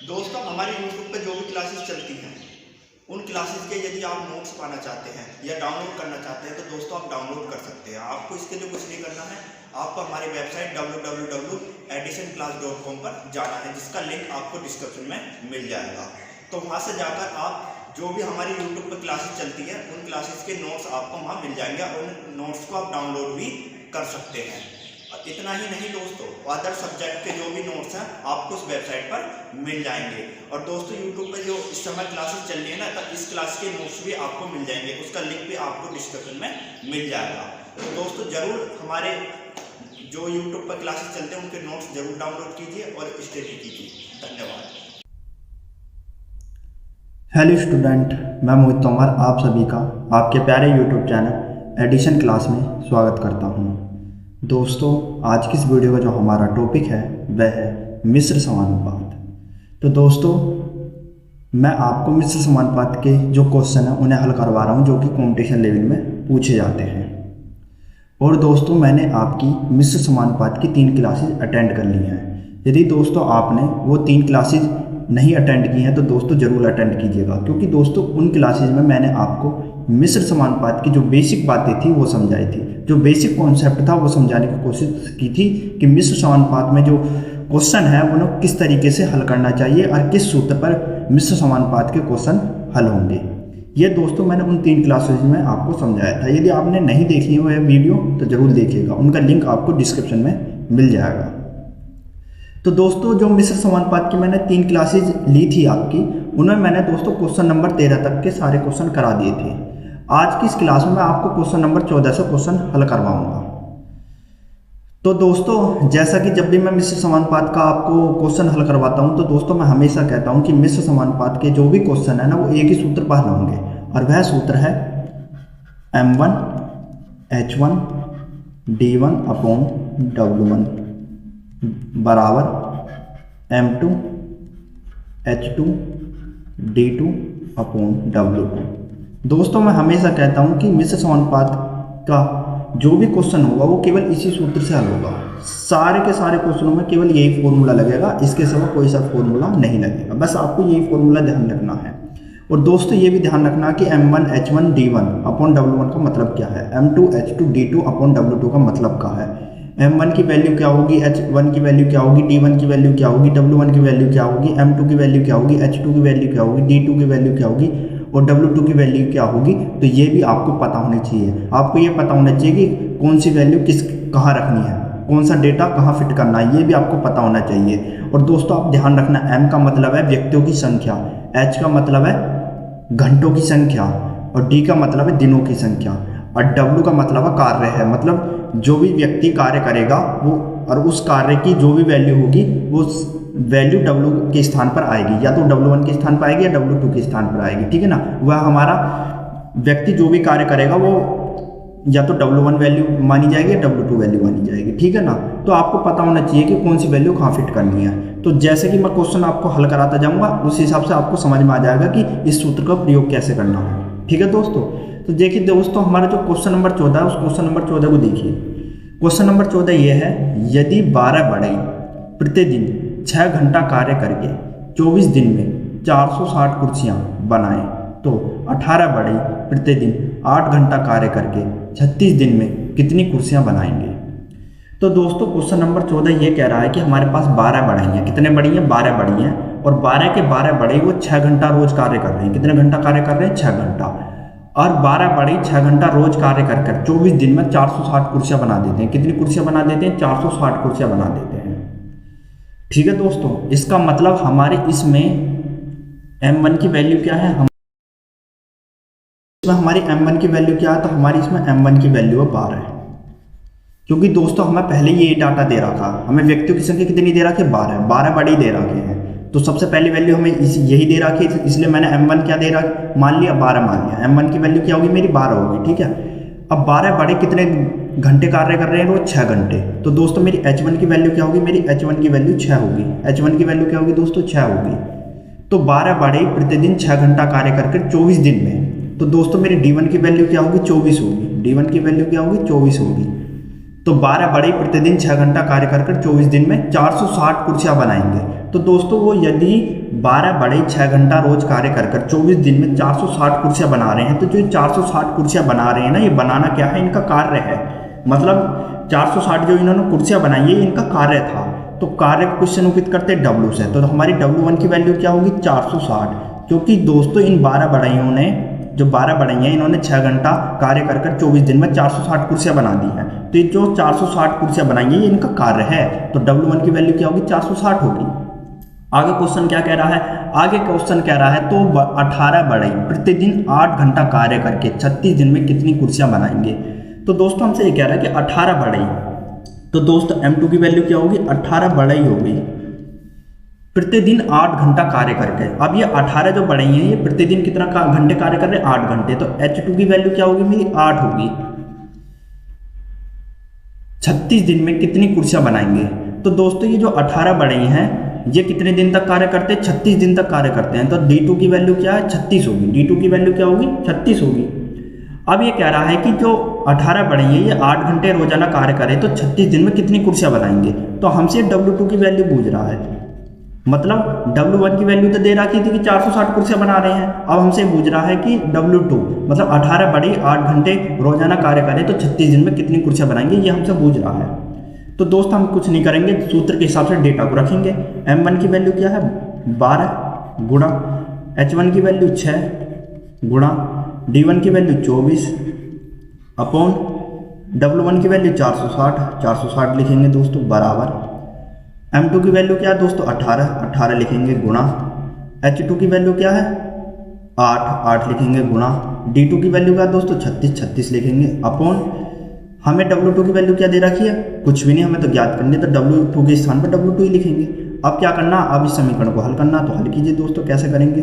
दोस्तों हमारी यूट्यूब पे जो भी क्लासेस चलती हैं उन क्लासेस के यदि आप नोट्स पाना चाहते हैं या डाउनलोड करना चाहते हैं तो दोस्तों आप डाउनलोड कर सकते हैं। आपको इसके लिए कुछ नहीं करना है, आपको हमारी वेबसाइट www.additionclass.com पर जाना है, जिसका लिंक आपको डिस्क्रिप्शन में मिल जाएगा। तो वहाँ से जाकर आप जो भी हमारी यूट्यूब पर क्लासेस चलती है उन क्लासेस के नोट्स आपको वहाँ मिल जाएंगे और उन नोट्स को आप डाउनलोड भी कर सकते हैं। इतना ही नहीं दोस्तों, अदर सब्जेक्ट के जो भी नोट्स हैं आपको उस वेबसाइट पर मिल जाएंगे। और दोस्तों यूट्यूब पे जो इस समय क्लासेस चल रही है ना, तो इस क्लास के नोट्स भी आपको मिल जाएंगे, उसका लिंक भी आपको डिस्क्रिप्शन में मिल जाएगा। तो दोस्तों जरूर हमारे जो यूट्यूब पर क्लासेस चलते हैं उनके नोट्स जरूर डाउनलोड कीजिए और स्टडी कीजिए। धन्यवाद। हेलो स्टूडेंट, मैं मोहित तोमर आप सभी का आपके प्यारे यूट्यूब चैनल एडिशन क्लास में स्वागत करता हूं। दोस्तों आज की इस वीडियो का जो हमारा टॉपिक है वह है मिश्र समानुपात। तो दोस्तों मैं आपको मिश्र समानुपात के जो क्वेश्चन हैं उन्हें हल करवा रहा हूं, जो कि कंपटीशन लेवल में पूछे जाते हैं। और दोस्तों मैंने आपकी मिश्र समानुपात की 3 क्लासेज अटेंड कर ली हैं। यदि दोस्तों आपने वो 3 क्लासेज नहीं अटेंड की हैं तो दोस्तों ज़रूर अटेंड कीजिएगा, क्योंकि दोस्तों उन क्लासेज में मैंने आपको मिश्र समानुपात की जो बेसिक बातें थी वो समझाई थी, जो बेसिक कॉन्सेप्ट था वो समझाने की कोशिश की थी कि मिश्र समानुपात में जो क्वेश्चन है उन्हें किस तरीके से हल करना चाहिए और किस सूत्र पर मिश्र समानुपात के क्वेश्चन हल होंगे। ये दोस्तों मैंने उन 3 क्लासेज में आपको समझाया था। यदि आपने नहीं देखी है वह वीडियो तो ज़रूर देखिएगा, उनका लिंक आपको डिस्क्रिप्शन में मिल जाएगा। तो दोस्तों जो मिश्र समानुपात की मैंने 3 क्लासेज ली थी आपकी, उनमें मैंने दोस्तों क्वेश्चन नंबर 13 तक के सारे क्वेश्चन करा दिए थे। आज की इस क्लास में मैं आपको क्वेश्चन नंबर 14 से क्वेश्चन हल करवाऊंगा। तो दोस्तों जैसा कि जब भी मैं मिश्र समानुपात का आपको क्वेश्चन हल करवाता हूं तो दोस्तों मैं हमेशा कहता हूं कि मिश्र समानुपात के जो भी क्वेश्चन है ना वो एक ही सूत्र पर हल होंगे, और वह सूत्र है M1 H1 D1 upon W1 बराबर M2 H2 D2 upon W2। दोस्तों मैं हमेशा कहता हूं कि मिश्र समानुपात का जो भी क्वेश्चन होगा वो केवल इसी सूत्र से हल होगा। सारे के सारे क्वेश्चनों में केवल यही फॉर्मूला लगेगा, इसके सिवा कोई सा फॉर्मूला नहीं लगेगा। बस आपको यही फॉर्मूला ध्यान रखना है। और दोस्तों ये भी ध्यान रखना कि M1 H1 D1 upon W1 का मतलब क्या है, M2 H2 D2 upon W2 का मतलब क्या है, M1 की वैल्यू क्या होगी, H1 की वैल्यू क्या होगी, D1 की वैल्यू क्या होगी, W1 की वैल्यू क्या होगी, M2 की वैल्यू क्या होगी, H2 की वैल्यू क्या होगी, D2 की वैल्यू क्या होगी और W2 की वैल्यू क्या होगी। तो ये भी आपको पता होनी चाहिए। आपको ये पता होना चाहिए कि कौन सी वैल्यू कहाँ रखनी है, कौन सा डेटा कहाँ फिट करना है, ये भी आपको पता होना चाहिए। और दोस्तों आप ध्यान रखना, M का मतलब है व्यक्तियों की संख्या, H का मतलब है घंटों की संख्या और D का मतलब है दिनों की संख्या और W का मतलब है कार्य है, मतलब जो भी व्यक्ति कार्य करेगा वो और उस कार्य की जो भी वैल्यू होगी वो वैल्यू W के स्थान पर आएगी, या तो W1 के स्थान पर आएगी या W2 के स्थान पर आएगी, ठीक है ना। वह हमारा व्यक्ति जो भी कार्य करेगा वो या तो W1 वैल्यू मानी जाएगी या W2 वैल्यू मानी जाएगी, ठीक है ना। तो आपको पता होना चाहिए कि कौन सी वैल्यू कहाँ फिट करनी है। तो जैसे कि मैं क्वेश्चन आपको हल कराता जाऊँगा उस हिसाब से आपको समझ में आ जाएगा कि इस सूत्र का प्रयोग कैसे करना है, ठीक है दोस्तों। तो देखिए दोस्तों हमारा जो क्वेश्चन नंबर 14 है उस क्वेश्चन नंबर 14 को देखिए। क्वेश्चन नंबर 14 ये है, यदि 12 बढ़ई प्रतिदिन 6 घंटा कार्य करके 24 दिन में 460 कुर्सियाँ बनाएं तो 18 बढ़ई प्रतिदिन 8 घंटा कार्य करके 36 दिन में कितनी कुर्सियाँ बनाएंगे। तो दोस्तों क्वेश्चन नंबर 14 ये कह रहा है कि हमारे पास 12 बढ़ई हैं। कितने बढ़ई हैं? 12 बढ़ई हैं और 12 के 12 बढ़ई वो 6 घंटा रोज कार्य कर रहे हैं। कितने घंटा कार्य कर रहे हैं? 6 घंटा। और 12 बढ़ई 6 घंटा रोज कार्य कर 24 दिन में 460 कुर्सियाँ बना देते हैं। कितनी कुर्सियाँ बना देते हैं? 460 कुर्सियाँ बना देते हैं, ठीक है दोस्तों। इसका मतलब हमारे इसमें M1 की वैल्यू क्या है, इसमें हमारी M1 की वैल्यू क्या है, तो हमारी इसमें M1 की वैल्यू है 12, क्योंकि दोस्तों हमें पहले ये डाटा दे रहा था, हमें व्यक्तियों की संख्या कितनी दे रखी है? 12 बढ़ई दे रखे हैं। तो सबसे पहली वैल्यू हमें यही दे रखी है, इसलिए मैंने M1 क्या दे रहा मान लिया, 12 मान लिया। M1 की वैल्यू क्या होगी मेरी? 12 होगी, ठीक है। अब 12 बढ़ई कितने घंटे कार्य कर रहे हैं? रोज 6 घंटे। तो दोस्तों मेरी H1 की वैल्यू क्या होगी? मेरी H1 की वैल्यू 6 होगी। H1 की वैल्यू क्या होगी दोस्तों? 6 होगी। तो 12 बढ़ई प्रतिदिन 6 घंटा कार्य करके 24 दिन में, तो दोस्तों मेरी D1 की वैल्यू क्या होगी? 24 होगी। D1 की वैल्यू क्या होगी? 24 होगी। तो 12 बढ़ई प्रतिदिन 6 घंटा कार्य कर 24 दिन में 460 कुर्सियाँ बनाएंगे। तो दोस्तों वो यदि 12 बढ़ई 6 घंटा रोज कार्य कर 24 दिन में 460 कुर्सियाँ बना रहे हैं, तो जो 460 कुर्सियाँ बना रहे हैं ना, ये बनाना क्या है, इनका कार्य है। मतलब 460 जो इन्होंने कुर्सियाँ बनाई है, इनका कार्य था। तो कार्य को क्वेश्चन उपस्थित करते हैं W से, तो हमारी W1 की वैल्यू क्या होगी 460, क्योंकि दोस्तों इन 12 बढ़इयों ने, जो 12 बढ़ई हैं, इन्होंने 6 घंटा कार्य कर 24 दिन में 460 कुर्सियाँ बना दी हैं। तो ये जो 460 कुर्सियाँ बनाई हैं, ये इनका कार्य है। तो W1 की वैल्यू क्या होगी 460 होगी। आगे क्वेश्चन क्या कह रहा है, आगे क्वेश्चन कह रहा है तो 18 बढ़ई प्रतिदिन 8 घंटा कार्य करके 36 दिन में कितनी कुर्सियाँ बनाएंगे। तो दोस्तों हमसे ये कह रहा है कि 18 बढ़ई, तो दोस्तों M2 की वैल्यू क्या होगी 18 बढ़ई होगी प्रतिदिन 8 घंटा कार्य करके। अब ये 18 जो बढ़ई हैं, ये प्रतिदिन कितना घंटे कार्य कर रहे हैं 8 घंटे। तो H2 की वैल्यू क्या होगी मेरी 8 होगी। 36 दिन में कितनी कुर्सियां बनाएंगे। तो दोस्तों ये जो 18 बढ़ई हैं, ये कितने दिन तक कार्य करते हैं 36 दिन तक कार्य करते हैं। तो D2 की वैल्यू क्या है 36 होगी। D2 की वैल्यू क्या होगी 36 होगी। अब ये कह रहा है कि जो 18 बढ़ई है, ये 8 घंटे रोजाना कार्य करें तो 36 दिन में कितनी कुर्सियां बनाएंगे। तो हमसे W2 की वैल्यू पूछ रहा है, मतलब W1 की वैल्यू तो दे रखी थी कि 460 कुर्सियां बना रहे हैं। अब हमसे पूछ रहा है कि W2 मतलब 18 बढ़ई 8 घंटे रोजाना कार्य करें तो 36 दिन में कितनी कुर्सियां बनाएंगे, ये हमसे पूछ रहा है। तो दोस्त हम कुछ नहीं करेंगे, सूत्र के हिसाब से डेटा को रखेंगे। M1 की वैल्यू क्या है 12 गुणा H1 की वैल्यू 6 गुणा D1 की वैल्यू 24 अपॉन W1 की वैल्यू 460 लिखेंगे दोस्तों, बराबर M2 की वैल्यू क्या है दोस्तों 18 लिखेंगे, गुणा H2 की वैल्यू क्या है 8 लिखेंगे, गुणा D2 की वैल्यू क्या है दोस्तों 36 लिखेंगे, अपॉन हमें W2 की वैल्यू क्या दे रखी है, कुछ भी नहीं, हमें तो ज्ञात करनी है, तो W2 के स्थान पर W2 ही लिखेंगे। अब क्या करना, अब इस समीकरण को हल करना, तो हल कीजिए दोस्तों। कैसे करेंगे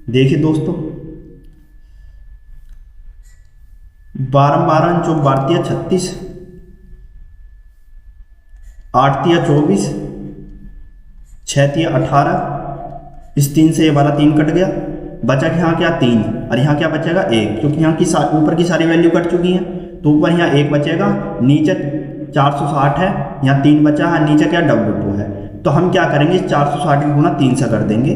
देखिए दोस्तों, 12 चौक 12 36, 8 24, 6 18, इस 3 से ये वाला 3 कट गया, बचा कि यहाँ क्या 3 और यहाँ क्या बचेगा 1, क्योंकि यहाँ की ऊपर की सारी वैल्यू कट चुकी हैं। तो ऊपर यहाँ 1 बचेगा, नीचे 460 है, यहाँ 3 बचा है, नीचे क्या W2 है। तो हम क्या करेंगे, इस 460 की गुणा 3 से कर देंगे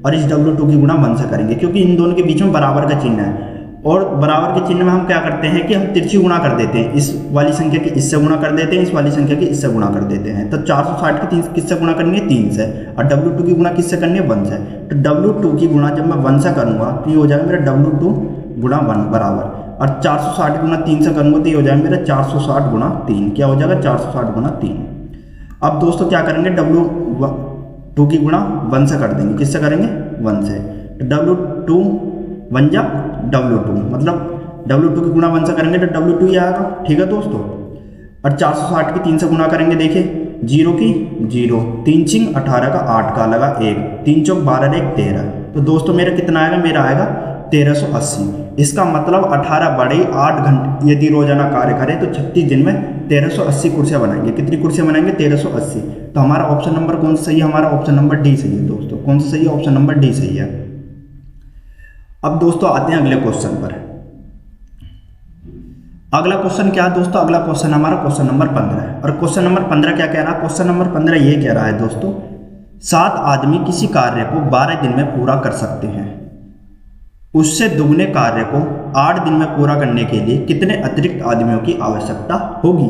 और इस W2 की गुणा 1 से करेंगे, क्योंकि इन दोनों के बीच में बराबर का चिन्ह है। और बराबर के चिन्ह में हम क्या करते हैं कि हम तिरछी गुणा कर देते हैं, इस वाली संख्या की इससे गुणा कर देते हैं, इस वाली संख्या की इससे गुणा कर देते हैं। तो 460 की किससे गुणा करनी है 3 से, और W2 की गुणा किससे करनी है 1 से। तो W2 की गुणा जब मैं 1 से करूँगा तो ये हो जाएगा मेरा W2 गुणा 1 बराबर, और 460 गुणा 3 से करूँगा तो ये हो जाएगा मेरा 460 गुणा 3, क्या हो जाएगा 460 गुणा 3। अब दोस्तों क्या करेंगे, W2 की गुणा 1 से कर देंगे, किससे करेंगे 1 से। W2 1 जा W2, मतलब W2 की गुणा 1 से करेंगे तो W2 ही आएगा, ठीक है दोस्तों। और 460 की 3 से गुणा करेंगे, देखिए 0 की 0, 3 छिंग 18 का 8 का लगा 1, 3 चौक 12 1 13। तो दोस्तों मेरा कितना आएगा, मेरा आएगा 1380। इसका मतलब 18 बढ़ई 8 घंटे यदि रोजाना कार्य करें तो 36 दिन में 1380 कुर्सियाँ बनाएंगे। कितनी कुर्सियाँ बनाएंगे 1380। तो हमारा ऑप्शन नंबर कौन सा सही है, हमारा ऑप्शन नंबर डी सही है दोस्तों। कौन सा सही है, ऑप्शन नंबर डी सही है। अब दोस्तों आते हैं अगले क्वेश्चन पर। अगला क्वेश्चन क्या है दोस्तों, अगला क्वेश्चन हमारा क्वेश्चन नंबर 15 है। और क्वेश्चन नंबर 15 क्या कह रहा है, क्वेश्चन नंबर 15 ये कह रहा है दोस्तों, 7 आदमी किसी कार्य को 12 दिन में पूरा कर सकते हैं, उससे दुगने कार्य को 8 दिन में पूरा करने के लिए कितने अतिरिक्त आदमियों की आवश्यकता होगी।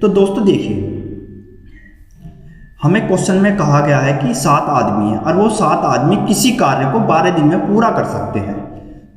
तो दोस्तों देखिए, हमें क्वेश्चन में कहा गया है कि 7 आदमी हैं और वो 7 आदमी किसी कार्य को 12 दिन में पूरा कर सकते हैं।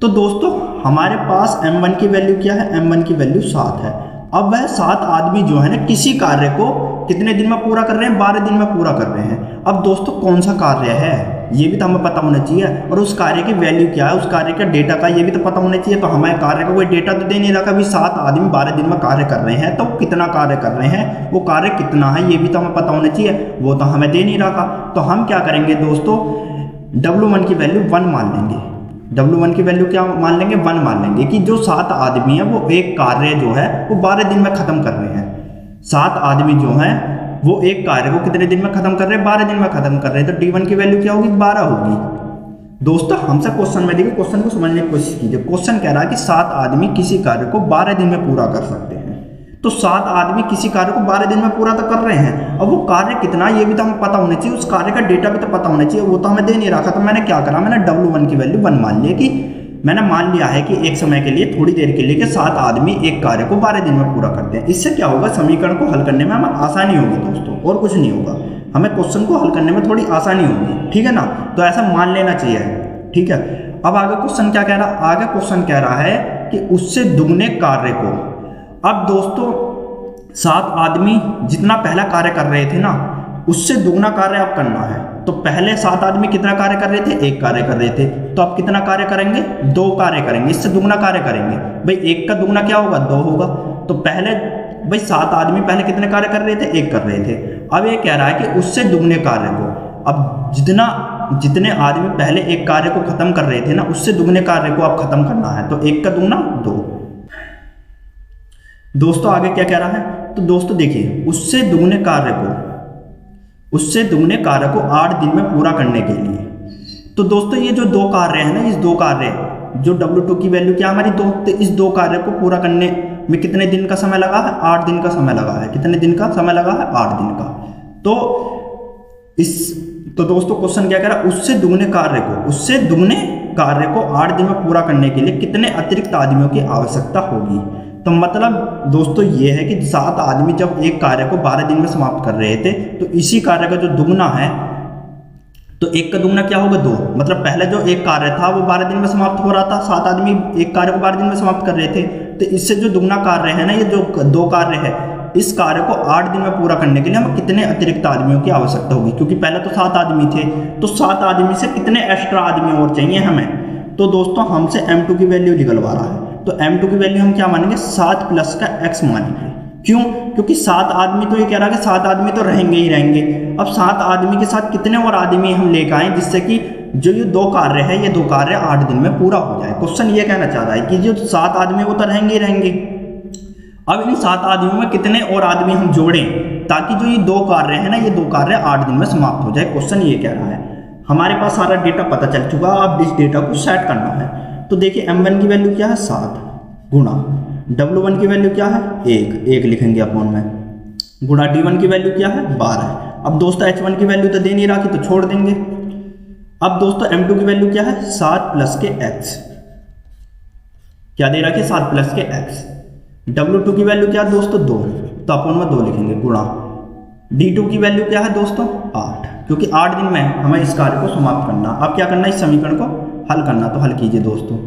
तो दोस्तों हमारे पास M1 की वैल्यू क्या है, M1 की वैल्यू 7 है। अब वह 7 आदमी जो है ना किसी कार्य को कितने दिन में पूरा कर रहे हैं, 12 दिन में पूरा कर रहे हैं। अब दोस्तों कौन सा कार्य है ये भी तो हमें पता होना चाहिए, और उस कार्य की वैल्यू क्या है, उस कार्य का डेटा का ये भी तो पता होना चाहिए। तो हमें कार्य का कोई डेटा तो दे नहीं रखा, अभी 7 आदमी 12 दिन में कार्य कर रहे हैं, तो कितना कार्य कर रहे हैं, वो कार्य कितना है ये भी तो हमें पता होना चाहिए, वो तो हमें दे नहीं रखा। तो हम क्या करेंगे दोस्तों, W1 की वैल्यू 1 मान लेंगे। W1 की वैल्यू क्या मान लेंगे, 1 मान लेंगे कि जो 7 आदमी है वो एक कार्य जो है वो 12 दिन में खत्म कर रहे हैं। 7 आदमी जो हैं वो एक कार्य को कितने दिन में खत्म कर रहे हैं, 12 दिन में खत्म कर रहे हैं। तो D1 की वैल्यू क्या होगी, 12 होगी। दोस्तों हमसे क्वेश्चन में देखिए, क्वेश्चन को समझने की कोशिश कीजिए। क्वेश्चन कह रहा है कि 7 आदमी किसी कार्य को 12 दिन में पूरा कर सकते हैं। तो 7 आदमी किसी कार्य को 12 दिन में पूरा तो कर रहे हैं। अब वो कार्य कितना ये भी तो हमें पता होना चाहिए, उस कार्य का डेटा भी तो पता होना चाहिए, वो तो हमें दे नहीं रखा। तो मैंने क्या करा, मैंने W1 की वैल्यू 1 मान लिया कि मैंने मान लिया है कि एक समय के लिए थोड़ी देर के लिए कि 7 आदमी एक कार्य को 12 दिन में पूरा करते हैं। इससे क्या होगा, समीकरण को हल करने में हमें आसानी होगी दोस्तों, और कुछ नहीं होगा, हमें क्वेश्चन को हल करने में थोड़ी आसानी होगी, ठीक है ना। तो ऐसा मान लेना चाहिए, ठीक है। अब आगे क्वेश्चन क्या कह रहा है, आगे क्वेश्चन कह रहा है कि उससे दुगने कार्य को, अब दोस्तों 7 आदमी जितना पहला कार्य कर रहे थे ना, उससे दुगना कार्य अब करना है। तो पहले 7 आदमी कितना कार्य कर रहे थे, एक कार्य कर रहे थे, तो अब कितना कार्य करेंगे, 2 कार्य करेंगे, इससे दुगना कार्य करेंगे। भाई 1 का दुगना क्या होगा, 2 होगा। तो पहले भाई 7 आदमी पहले कितने कार्य कर रहे थे, 1 कर रहे थे। अब ये कह रहा है कि उससे दुगने कार्य को, अब जितने आदमी पहले एक कार्य को खत्म कर रहे थे ना, उससे दुगने कार्य को अब खत्म करना है। तो 1 का दुगना 2। दोस्तों आगे क्या कह रहा है, तो दोस्तों देखिए, उससे दुगने कार्य को 8 दिन में पूरा करने के लिए, तो दोस्तों ये जो 2 कार्य है ना, इस 2 कार्य जो W2 की वैल्यू क्या हमारी 2, तो इस 2 कार्य को पूरा करने में कितने दिन का समय लगा है, 8 दिन का समय लगा है। कितने दिन का समय लगा है, 8 दिन का। तो दोस्तों क्वेश्चन क्या कह रहा है, उससे दुगने कार्य को 8 दिन में पूरा करने के लिए कितने अतिरिक्त आदमियों की आवश्यकता होगी। तो मतलब दोस्तों ये है कि 7 आदमी जब एक कार्य को 12 दिन में समाप्त कर रहे थे, तो इसी कार्य का जो दुगना है, तो 1 का दुगना क्या होगा, 2। मतलब पहले जो एक कार्य था वो 12 दिन में समाप्त हो रहा था, 7 आदमी एक कार्य को 12 दिन में समाप्त कर रहे थे। तो इससे जो दुगना कार्य है ना, ये जो 2 कार्य है, इस कार्य को 8 दिन में पूरा करने के लिए हमें कितने अतिरिक्त आदमियों की आवश्यकता होगी। क्योंकि पहले तो 7 आदमी थे, तो 7 आदमी से कितने एक्स्ट्रा आदमी और चाहिए हमें। तो दोस्तों हमसे M2 की वैल्यू निकलवा रहा है, तो M2 की वैल्यू हम क्या मानेंगे, 7 प्लस का x मानेंगे। क्यों, क्योंकि 7 आदमी, तो ये कह रहा है कि 7 आदमी तो रहेंगे ही रहेंगे। अब 7 आदमी के साथ कितने और आदमी हम लेकर आए, जिससे कि जो ये 2 कार्य है, ये 2 कार्य 8 दिन में पूरा हो जाए। क्वेश्चन ये कहना चाह रहा है कि जो 7 आदमी वो तो रहेंगे ही रहेंगे। अब इन 7 आदमियों में कितने और आदमी हम जोड़ें, ताकि जो ये 2 कार्य है ना, ये 2 कार्य 8 दिन में समाप्त हो जाए। क्वेश्चन ये कह रहा है। हमारे पास सारा डेटा पता चल चुका, अब इस डेटा को सेट करना है। तो देखिए M1 की वैल्यू क्या है, 7 गुणा W1 की वैल्यू क्या है, 1 लिखेंगे अपन में, गुणा D1 की वैल्यू क्या है, 12। अब दोस्तों H1 की वैल्यू तो दे नहीं रखी, तो छोड़ देंगे। अब दोस्तों M2 की वैल्यू क्या है, 7 प्लस के x, क्या दे रखी है, 7 प्लस के x। W2 की वैल्यू क्या है दोस्तों, 2, तो अपन में 2 लिखेंगे, गुणा D2 की वैल्यू क्या है दोस्तों, 8, क्योंकि 8 दिन में हमें इस कार्य को समाप्त करना। अब क्या करना है, इस समीकरण को हल करना। तो हल कीजिए दोस्तों,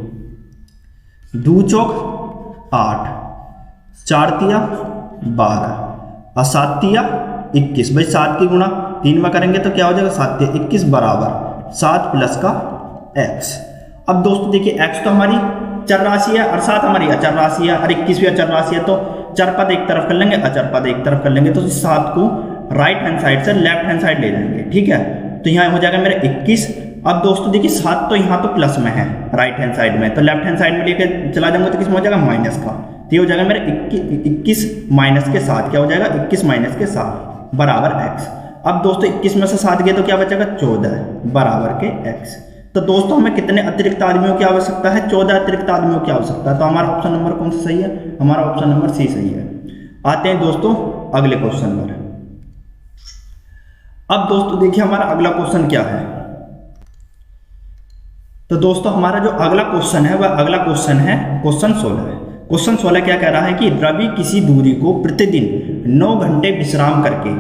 2 चौक 8, 4 तिया 12 और 7 तिया 21। भाई 7 की गुणा 3 में करेंगे तो क्या हो जाएगा, 7 तिया 21 बराबर 7 प्लस का x। अब दोस्तों देखिए x तो हमारी चर राशि है और 7 हमारी अचर राशि है और 21 भी अचर राशि है, तो चर पद एक तरफ कर लेंगे, अचर पद एक तरफ कर लेंगे। तो इस 7 को राइट हैंड साइड से लेफ्ट हैंड साइड ले जाएंगे, ठीक है। तो यहाँ हो जाएगा मेरा 21। अब दोस्तों देखिए 7 तो यहाँ तो प्लस में है राइट हैंड साइड में, तो लेफ्ट हैंड साइड में लेके चला जाऊंगा तो किस में हो जाएगा, माइनस का। तो ये हो जाएगा मेरा 21 माइनस के 7, क्या हो जाएगा, 21 माइनस के 7 बराबर x। अब दोस्तों 21 में से 7 गए तो क्या बचेगा, 14 बराबर के x। तो दोस्तों हमें कितने अतिरिक्त आदमियों की आवश्यकता है, 14 अतिरिक्त आदमियों की आवश्यकता है। तो हमारा ऑप्शन नंबर कौन सा सही है, हमारा ऑप्शन नंबर सी सही है। आते हैं दोस्तों अगले क्वेश्चन पर। अब दोस्तों देखिए हमारा अगला क्वेश्चन क्या है। तो दोस्तों हमारा जो अगला क्वेश्चन है वह अगला क्वेश्चन है क्वेश्चन 16 है। क्वेश्चन 16 क्या कह रहा है कि रवि किसी दूरी को प्रतिदिन 9 घंटे विश्राम करके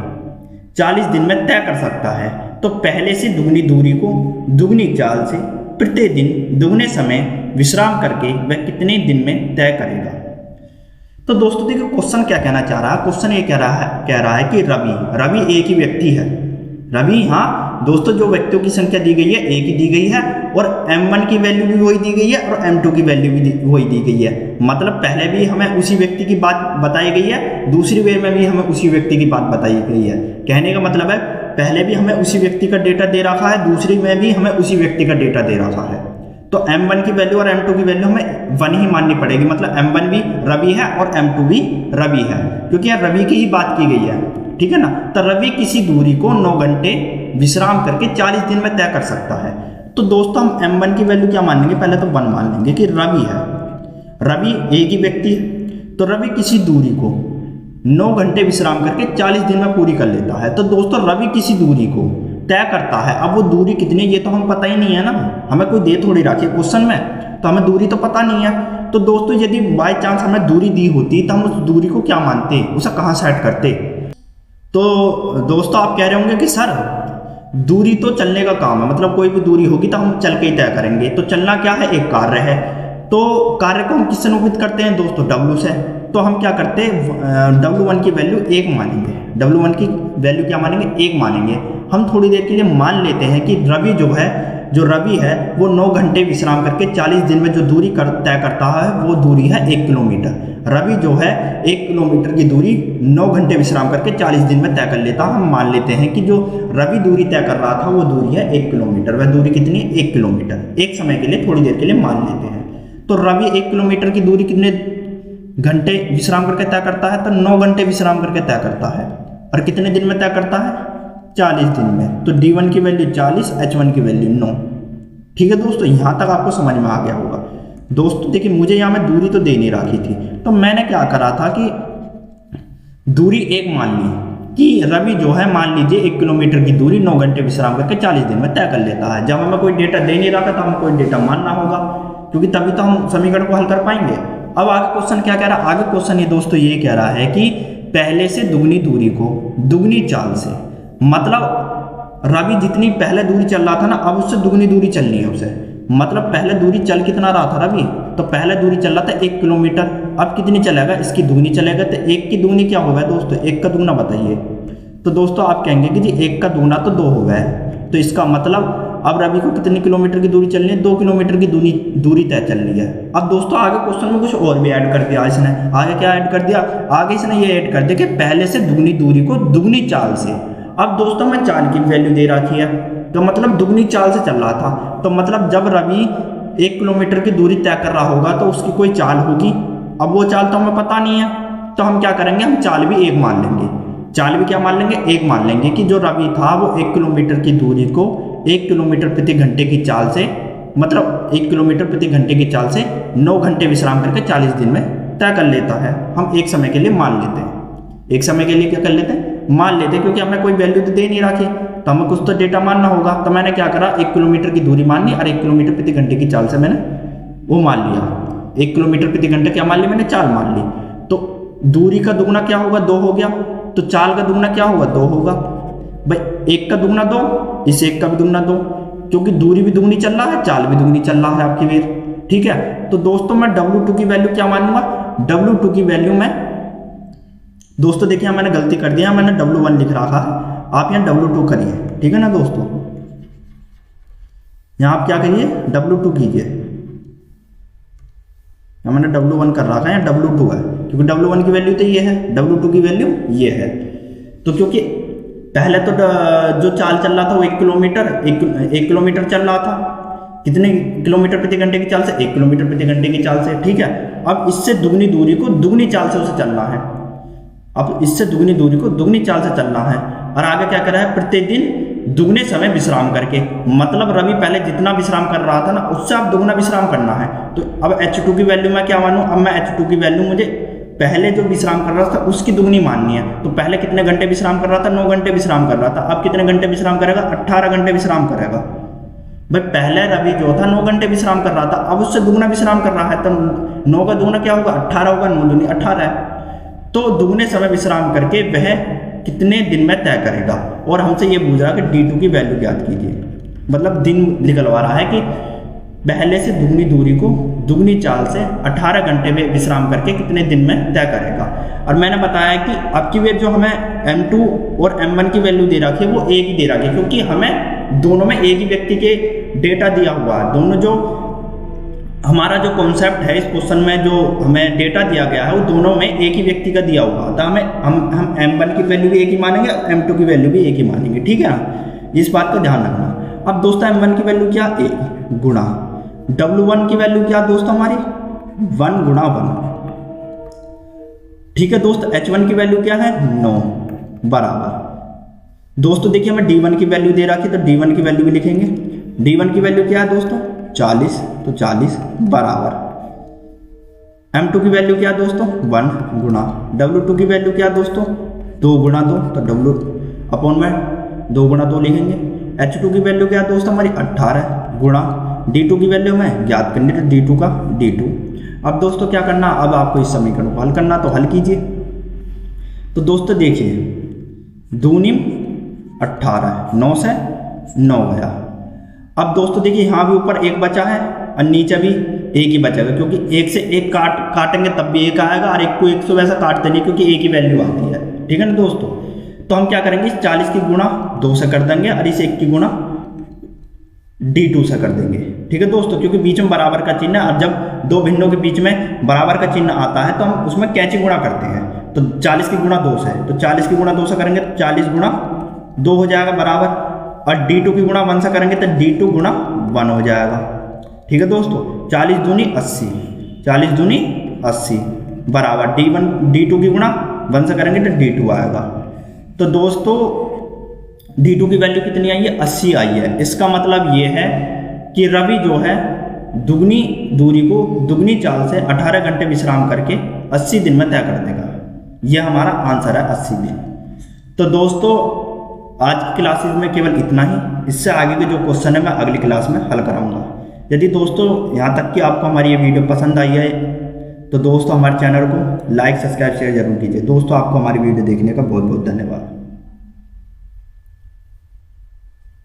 40 दिन में तय कर सकता है, तो पहले से दुगनी दूरी को दुगनी चाल से प्रतिदिन दुगने समय विश्राम करके वह कितने दिन में तय करेगा। तो दोस्तों देखिए क्वेश्चन क्या कहना चाह रहा है, क्वेश्चन ये कह रहा है कि रवि एक ही व्यक्ति है। रवि, हाँ दोस्तों जो व्यक्तियों की संख्या दी गई है एक ही दी गई है, और M1 की वैल्यू भी वही दी गई है और M2 की वैल्यू भी वही दी गई है। मतलब पहले भी हमें उसी व्यक्ति की बात बताई गई है, दूसरी वे में भी हमें उसी व्यक्ति की बात बताई गई है। कहने का मतलब है पहले भी हमें उसी व्यक्ति का डेटा दे रखा है, दूसरी में भी हमें उसी व्यक्ति का डेटा दे रखा है। तो M1 की वैल्यू और M2 की वैल्यू हमें 1 ही माननी पड़ेगी। मतलब M1 भी रवि है और M2 भी रवि है, क्योंकि यार रवि की ही बात की गई है, ठीक है ना। तो रवि किसी दूरी को 9 घंटे विश्राम करके 40 दिन में तय कर सकता है। तो दोस्तों हम M1 की वैल्यू क्या मानेंगे, पहले तो 1 मान लेंगे कि रवि है, रवि एक ही व्यक्ति है। तो रवि किसी दूरी को 9 घंटे विश्राम करके 40 दिन में पूरी कर लेता है। तो दोस्तों रवि किसी दूरी को तय करता है, अब वो दूरी कितनी ये तो हम पता ही नहीं है ना, हमें कोई दे थोड़ी रखी है क्वेश्चन में, तो हमें दूरी तो पता नहीं है। तो दोस्तों यदि बाय चांस हमें दूरी दी होती तो हम उस दूरी को क्या मानते, उसे कहाँ सेट करते। तो दोस्तों आप कह रहे होंगे कि सर दूरी तो चलने का काम है, मतलब कोई भी दूरी होगी तो हम चल के ही तय करेंगे। तो चलना क्या है, एक कार्य है, तो कार्य को हम किससे निरूपित करते हैं दोस्तों, W से। तो हम क्या करते हैं, W1 की वैल्यू 1 मानेंगे, W1 की वैल्यू क्या मानेंगे, 1 मानेंगे। हम थोड़ी देर के लिए मान लेते हैं कि रवि जो रवि है वो 9 घंटे विश्राम करके 40 दिन में जो दूरी तय करता है वो दूरी है 1 किलोमीटर। रवि जो है 1 किलोमीटर की दूरी 9 घंटे विश्राम करके 40 दिन में तय कर लेता। हम मान लेते हैं कि जो रवि दूरी तय कर रहा था वो दूरी है 1 किलोमीटर। वह दूरी कितनी है, 1 किलोमीटर। एक समय के लिए थोड़ी देर के लिए मान लेते हैं। तो रवि 1 किलोमीटर की दूरी कितने घंटे विश्राम करके तय करता है, तो 9 घंटे विश्राम करके तय करता है। और कितने दिन में तय करता है, 40 दिन में। तो D1 की वैल्यू 40, H1 की वैल्यू 9। ठीक है दोस्तों, यहाँ तक आपको समझ में आ गया होगा। दोस्तों देखिए मुझे यहाँ में दूरी तो दे नहीं रखी थी, तो मैंने क्या करा था कि दूरी 1 मान ली कि रवि जो है मान लीजिए 1 किलोमीटर की दूरी 9 घंटे विश्राम करके 40 दिन में तय कर लेता है। जब हमें कोई डेटा दे नहीं रहा था तो हमें कोई डेटा मानना होगा, क्योंकि तभी तो हम समीकरण को हल कर पाएंगे। अब आगे क्वेश्चन क्या कह रहा है, आगे क्वेश्चन ये दोस्तों ये कह रहा है कि पहले से दुगनी दूरी को दुगनी चाल से, मतलब रवि जितनी पहले दूरी चल रहा था ना, अब उससे दुगनी दूरी चलनी है उसे। मतलब पहले दूरी चल कितना रहा था रवि, तो पहले दूरी चल रहा था 1 किलोमीटर, अब कितनी चलेगा, इसकी दुगनी चलेगा। तो 1 की दुगनी क्या होगा दोस्तों, 1 का दुगना बताइए। तो दोस्तों आप कहेंगे कि जी 1 का दुगना तो 2 हो गया है, तो इसका मतलब अब रवि को कितनी किलोमीटर की दूरी चलनी है, 2 किलोमीटर की दूरी तय चलनी है। अब दोस्तों आगे क्वेश्चन में कुछ और भी ऐड कर दिया इसने। आगे क्या ऐड कर दिया, आगे इसने ये ऐड कर दिया कि पहले से दुगनी दूरी को दुगनी चाल से। अब दोस्तों मैं चाल की वैल्यू दे रखी है, तो मतलब दुगनी चाल से चल रहा था, तो मतलब जब रवि 1 किलोमीटर की दूरी तय कर रहा होगा तो उसकी कोई चाल होगी। अब वो चाल तो हमें पता नहीं है, तो हम क्या करेंगे, हम चाल भी 1 मान लेंगे। चाल भी क्या मान लेंगे, 1 मान लेंगे कि जो रवि था वो 1 किलोमीटर की दूरी को 1 किलोमीटर प्रति घंटे की चाल से, मतलब 1 किलोमीटर प्रति घंटे की चाल से 9 घंटे विश्राम करके 40 दिन में तय कर लेता है। हम एक समय के लिए मान लेते हैं, एक समय के लिए क्या कर लेते हैं, मान लेते हैं, क्योंकि हमें कोई वैल्यू तो दे नहीं रखी, तो हमें कुछ तो डेटा मानना होगा। तो मैंने क्या करा, 1 किलोमीटर की दूरी मान ली और 1 किलोमीटर प्रति घंटे की चाल से मैंने वो मान लिया। 1 किलोमीटर प्रति घंटे क्या मान ली मैंने, चाल मान ली। तो दूरी का दुगना क्या होगा, 2 हो गया। तो चाल का दुगना क्या होगा, 2 होगा। भाई 1 का दुगना 2, इस 1 का भी दुगना 2, क्योंकि दूरी भी दुगनी चल रहा है, चाल भी दुगनी चल रहा है आपकी वेर। ठीक है, तो दोस्तों मैं W2 की वैल्यू क्या मानूंगा, W2 की वैल्यू में दोस्तों देखिए मैंने गलती कर दिया, मैंने W1 लिख रखा है, आप यहाँ W2 करिए। ठीक है ना दोस्तों, यहाँ आप क्या करिए, W2 कीजिए। यहाँ मैंने W1 कर रखा है, यहाँ W2 है, क्योंकि W1 की वैल्यू तो ये है, W2 की वैल्यू ये है। तो क्योंकि पहले तो जो चाल चल रहा था वो 1 किलोमीटर चल रहा था, कितने किलोमीटर प्रति घंटे की चाल से, 1 किलोमीटर प्रति घंटे की चाल से। ठीक है, अब इससे दुगनी दूरी को दुगनी चाल से उसे चलना है, अब इससे दुगनी दूरी को दुगनी चाल से चलना है। और आगे क्या कर रहा है, प्रतिदिन दुगने समय विश्राम करके, मतलब रवि पहले जितना विश्राम कर रहा था ना उससे अब दुगना विश्राम करना है। तो अब H2 की वैल्यू मैं क्या मानूं, अब मैं H2 की वैल्यू मुझे पहले जो विश्राम कर रहा था उसकी दुगनी माननी है। तो पहले कितने घंटे विश्राम कर रहा था, 9 घंटे विश्राम कर रहा था, अब कितने घंटे विश्राम करेगा, 18 घंटे विश्राम करेगा। भाई पहले रवि जो था 9 घंटे विश्राम कर रहा था, अब उससे दुगना विश्राम कर रहा है, तो 9 का दुगना क्या होगा, 18 होगा, 9 दूनी 18 है। तो दुगने समय विश्राम करके वह कितने दिन में तय करेगा। और हमसे ये पूछ रहा है कि D2 की वैल्यू ज्ञात कीजिए, मतलब दिन निकलवा रहा है कि पहले से दुगनी दूरी को दुगनी चाल से 18 घंटे में विश्राम करके कितने दिन में तय करेगा। और मैंने बताया कि अब की वेट जो हमें M2 और M1 की वैल्यू दे रखी है वो एक ही दे रखी है, क्योंकि हमें दोनों में एक ही व्यक्ति के डेटा दिया हुआ है। दोनों जो हमारा जो कॉन्सेप्ट है इस क्वेश्चन में जो हमें डेटा दिया गया है वो दोनों में एक ही व्यक्ति का दिया हुआ है, तो हम M1 की वैल्यू भी एक ही मानेंगे, M2 की वैल्यू भी एक ही मानेंगे। ठीक है ना, इस बात का ध्यान रखना। अब दोस्तों M1 की वैल्यू क्या, 1 गुणा W1 की वैल्यू क्या दोस्तों हमारी, 1 गुणा 1। ठीक है दोस्तों, H1 की वैल्यू क्या है, 9 बराबर। दोस्तों देखिए हमें D1 की वैल्यू दे रखी, तो D1 की वैल्यू भी लिखेंगे। D1 की वैल्यू क्या है दोस्तों, 40, तो 40 बराबर m2 की वैल्यू क्या है दोस्तों 1 गुणा w2 की वैल्यू क्या है दोस्तों 2 गुणा 2, तो w अपॉन में 2 गुणा 2 लिखेंगे। h2 की वैल्यू क्या है दोस्तों हमारी 18 गुणा d2 की वैल्यू हमें ज्ञात करनी है, तो d2 का d2। अब दोस्तों क्या करना, अब आपको इस समीकरण को हल करना, तो हल कीजिए। तो दोस्तों देखिए दूनी 18 9 से 9 गया। अब दोस्तों देखिए यहाँ भी ऊपर एक बचा है और नीचे भी एक ही बचेगा, क्योंकि एक से एक काटेंगे तब भी एक आएगा और एक को एक से वैसा काटते नहीं क्योंकि एक ही वैल्यू आती है, ठीक है ना दोस्तों। तो हम क्या करेंगे, इस 40 की गुणा 2 से कर देंगे और इस 1 की गुणा d2 से कर देंगे, ठीक है दोस्तों, क्योंकि बीच में बराबर का चिन्ह है और जब दो भिन्नों के बीच में बराबर का चिन्ह आता है तो हम उसमें कैची गुणा करते हैं। तो 40 की गुणा 2 से, तो 40 की गुणा 2 से करेंगे तो 40 गुणा 2 हो जाएगा बराबर, और d2 की गुणा 1 से करेंगे तो d2 गुणा 1 हो जाएगा, ठीक है दोस्तों। 40 दूनी 80, 40 दूनी 80 बराबर d2 की गुणा 1 से करेंगे तो d2 आएगा। तो दोस्तों d2 की वैल्यू कितनी आई है 80 आई है। इसका मतलब ये है कि रवि जो है दुगनी दूरी को दुगनी चाल से 18 घंटे विश्राम करके 80 दिन में तय कर देगा। यह हमारा आंसर है 80 दिन। तो दोस्तों आज की क्लासेस में केवल इतना ही, इससे आगे के जो क्वेश्चन है मैं अगली क्लास में हल कराऊंगा। यदि दोस्तों यहाँ तक कि आपको हमारी ये वीडियो पसंद आई है तो दोस्तों हमारे चैनल को लाइक सब्सक्राइब शेयर जरूर कीजिए। दोस्तों आपको हमारी वीडियो देखने का बहुत बहुत धन्यवाद।